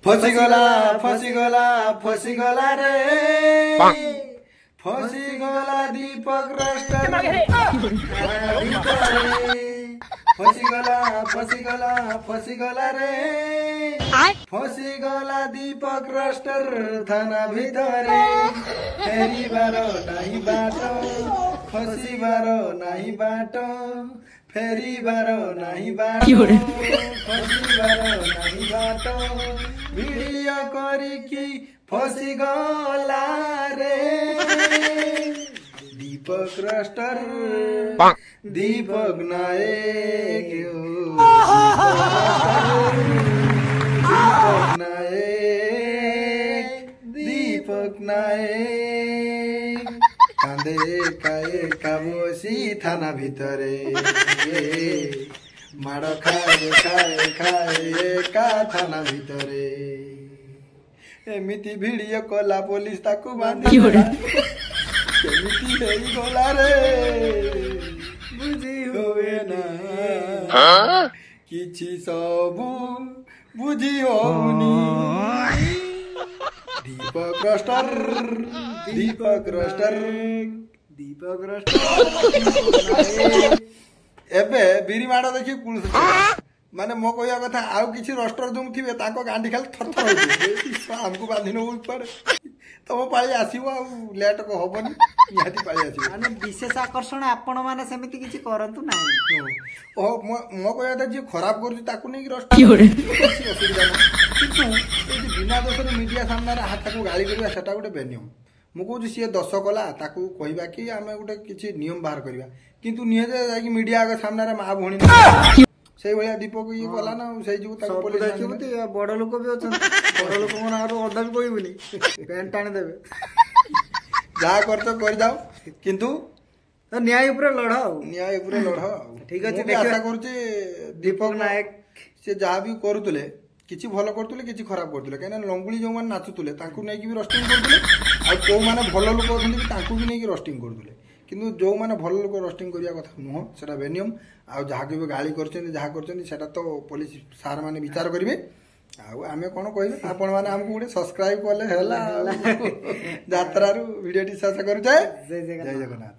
फसीगला फसीगला फसीगला रे फसीगला दीपक राष्ट्र फसीगला फसीगला फसीगला रे फसीगला दीपक राष्ट्र थाना भितरे फेरी बारो नाही बाटो फसीबार नाही बाटो फेरी बारो नाही बाटो फसीबार नाही बाटो वीडियो करिकी फसीगला रे दीपक राष्ट्र दीपक नायक दीपक नायक दीपक नायक कांदे काए काबोसी थाना भितरे माड़ खाए खाए खाए का थाना भितरे एमिति भिडियो कला पुलिस ताकू बांधी केमिति हेई गला रे बुझी होवे ना किछि सबु बुझी होउनी दीपक राष्ट्र दीपक राष्ट्र दीपक राष्ट्र एबे बिरी माड़ देखि पुलिस माने मो कहया कथा आउ किछि राष्ट्र जोम थिबे ताको गांडी खाली थरथर होई हमको बांधी न पड़े तो पाली आसीबो आ लेट को होबनी निहाती पाली आसीबो माने विशेष आकर्षण आपण माने समिति किछि करंतु नाही ओ मो कहया जे खराब करछि ताको नै राष्ट्र किछि असुविधा नै किंतु ए बिना दोषर मीडिया सामने हाथ को गाली करबा सेटा गोटे बेनियम मु कहू सी दस कला ताकू कहबा कि आमे गोटे किछि नियम बाहर करबा किंतु निहे जाई मीडिया के सामने मा भणी से भलिया दीपक ये गला ना से जो ताको पुलिस देखिबती बड़ लोक भी अछन बड़ लोक मन आरो अदा भी कहबनी पेन टाणी देबे जा करतो कर जाओ किंतु न्याय ऊपर लड़ाओ न्याय ऊपर लड़ाओ ठीक अछि आशा करछि दीपक नायक से जहा भी करूतले किछि भलो करतुले किछि खराब करतुले काना लंगुली जो मान नाचुतुले तांकु नै कि भी रोस्टिंग करतुले आ को माने भलो लोक अछन कि तांकु भी नै कि रोस्टिंग करतुले किंतु जो माने भलो लोक रोस्टिंग करिया कथा नुह सेटा बेनियम आ जहा के भी गाली करछन जहा करछन सेटा तो पुलिस सार माने विचार करिवे आ आमे कोन कहिबे आपण माने हमकु गुडे सब्सक्राइब करले हला यात्रा रु वीडियो टी शेयर करू जय जगन्नाथ।